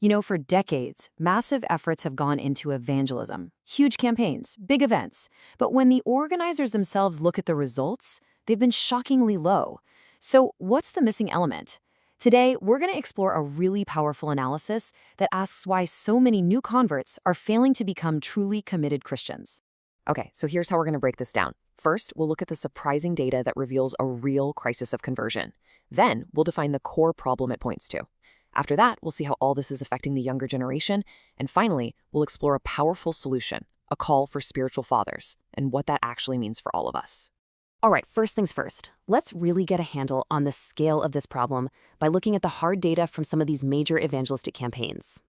For decades, massive efforts have gone into evangelism. Huge campaigns, big events. But when the organizers themselves look at the results, they've been shockingly low. So what's the missing element? Today, we're going to explore a really powerful analysis that asks why so many new converts are failing to become truly committed Christians. Okay, so here's how we're going to break this down. First, we'll look at the surprising data that reveals a real crisis of conversion. Then, we'll define the core problem it points to. After that, we'll see how all this is affecting the younger generation. And finally, we'll explore a powerful solution, a call for spiritual fathers, and what that actually means for all of us. All right, first things first. Let's really get a handle on the scale of this problem by looking at the hard data from some of these major evangelistic campaigns.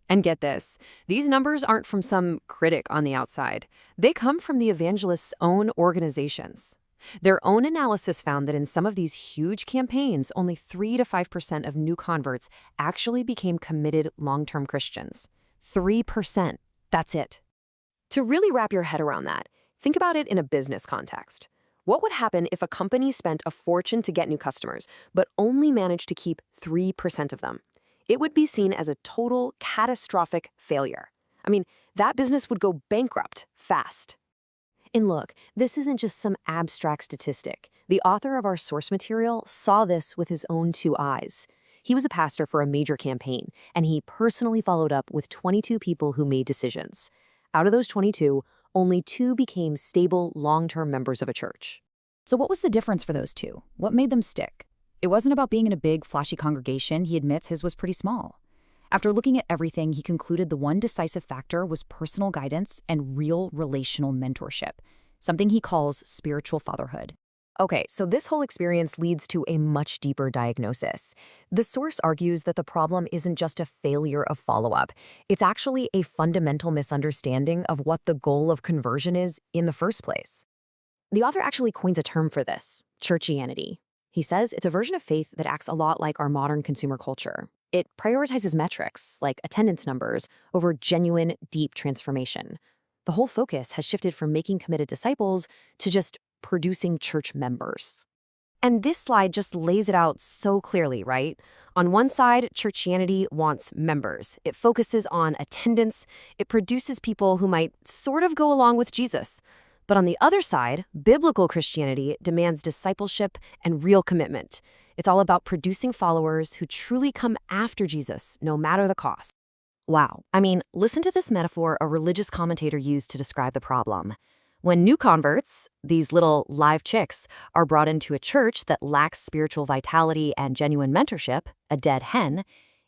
And get this, these numbers aren't from some critic on the outside. They come from the evangelists' own organizations. Their own analysis found that in some of these huge campaigns, only 3 to 5% of new converts actually became committed long-term Christians. 3%. That's it. To really wrap your head around that, think about it in a business context. What would happen if a company spent a fortune to get new customers, but only managed to keep 3% of them? It would be seen as a total catastrophic failure. That business would go bankrupt fast. And look, this isn't just some abstract statistic. The author of our source material saw this with his own 2 eyes. He was a pastor for a major campaign, and he personally followed up with 22 people who made decisions. Out of those 22, only 2 became stable, long-term members of a church. So what was the difference for those 2? What made them stick? It wasn't about being in a big, flashy congregation. He admits his was pretty small. After looking at everything, he concluded the one decisive factor was personal guidance and real relational mentorship, something he calls spiritual fatherhood. Okay, so this whole experience leads to a much deeper diagnosis. The source argues that the problem isn't just a failure of follow-up. It's actually a fundamental misunderstanding of what the goal of conversion is in the first place. The author actually coins a term for this, churchianity. He says it's a version of faith that acts a lot like our modern consumer culture. It prioritizes metrics, like attendance numbers, over genuine, deep transformation. The whole focus has shifted from making committed disciples to just producing church members. And this slide just lays it out so clearly, right? On one side, churchianity wants members. It focuses on attendance. It produces people who might sort of go along with Jesus. But on the other side, biblical Christianity demands discipleship and real commitment. It's all about producing followers who truly come after Jesus, no matter the cost. Wow. Listen to this metaphor a religious commentator used to describe the problem. When new converts, these little live chicks, are brought into a church that lacks spiritual vitality and genuine mentorship, a dead hen,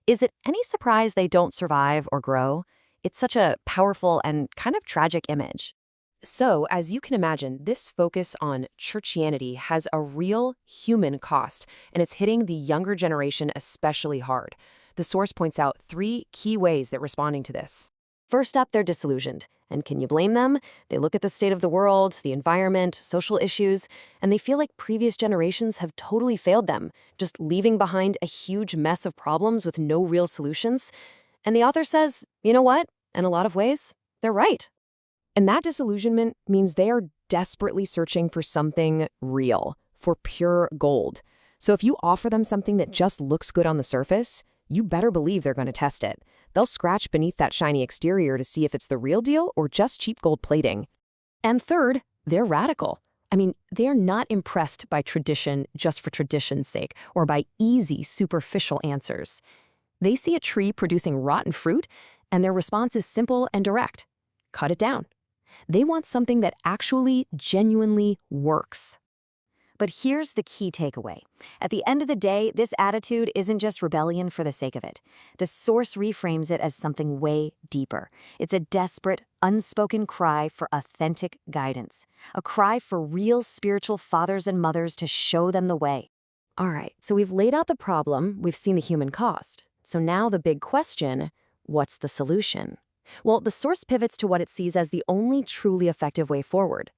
is it any surprise they don't survive or grow? It's such a powerful and kind of tragic image. So, as you can imagine, this focus on churchianity has a real human cost, and it's hitting the younger generation especially hard. The source points out 3 key ways they're responding to this. First up, they're disillusioned. And can you blame them? They look at the state of the world, the environment, social issues, and they feel like previous generations have totally failed them, just leaving behind a huge mess of problems with no real solutions. And the author says, you know what? In a lot of ways, they're right. And that disillusionment means they are desperately searching for something real, for pure gold. So if you offer them something that just looks good on the surface, you better believe they're going to test it. They'll scratch beneath that shiny exterior to see if it's the real deal or just cheap gold plating. And third, they're radical. They're not impressed by tradition just for tradition's sake or by easy, superficial answers. They see a tree producing rotten fruit, and their response is simple and direct. Cut it down. They want something that actually, genuinely works. But here's the key takeaway. At the end of the day, this attitude isn't just rebellion for the sake of it. The source reframes it as something way deeper. It's a desperate, unspoken cry for authentic guidance, a cry for real spiritual fathers and mothers to show them the way. All right, so we've laid out the problem, we've seen the human cost. So now the big question, what's the solution? Well, the source pivots to what it sees as the only truly effective way forward.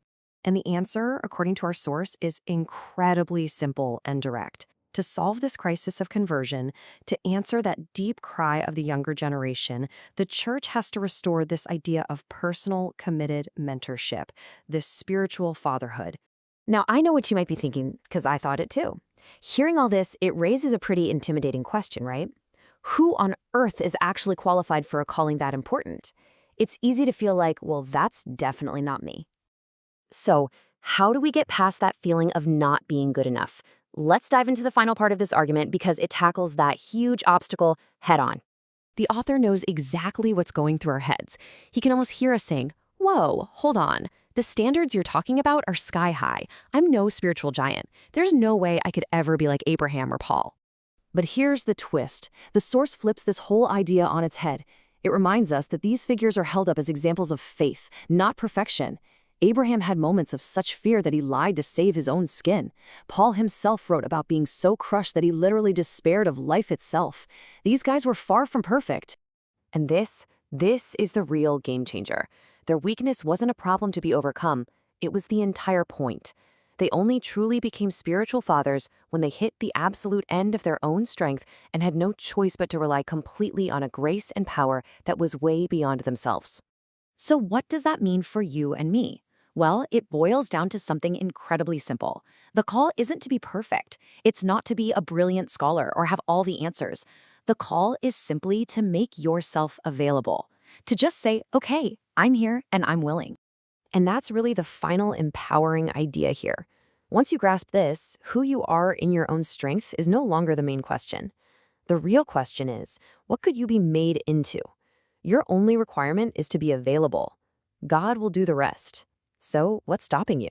And the answer, according to our source, is incredibly simple and direct. To solve this crisis of conversion, to answer that deep cry of the younger generation, the church has to restore this idea of personal, committed mentorship, this spiritual fatherhood. Now, I know what you might be thinking, because I thought it too. Hearing all this, it raises a pretty intimidating question, right? Who on earth is actually qualified for a calling that important? It's easy to feel like, well, that's definitely not me. So, how do we get past that feeling of not being good enough? Let's dive into the final part of this argument because it tackles that huge obstacle head on. The author knows exactly what's going through our heads. He can almost hear us saying, whoa, hold on. The standards you're talking about are sky high. I'm no spiritual giant. There's no way I could ever be like Abraham or Paul. But here's the twist. The source flips this whole idea on its head. It reminds us that these figures are held up as examples of faith, not perfection. Abraham had moments of such fear that he lied to save his own skin. Paul himself wrote about being so crushed that he literally despaired of life itself. These guys were far from perfect. And this is the real game changer. Their weakness wasn't a problem to be overcome. It was the entire point. They only truly became spiritual fathers when they hit the absolute end of their own strength and had no choice but to rely completely on a grace and power that was way beyond themselves. So what does that mean for you and me? Well, it boils down to something incredibly simple. The call isn't to be perfect. It's not to be a brilliant scholar or have all the answers. The call is simply to make yourself available. To just say, okay, I'm here and I'm willing. And that's really the final empowering idea here. Once you grasp this, who you are in your own strength is no longer the main question. The real question is, what could you be made into? Your only requirement is to be available. God will do the rest. So, what's stopping you?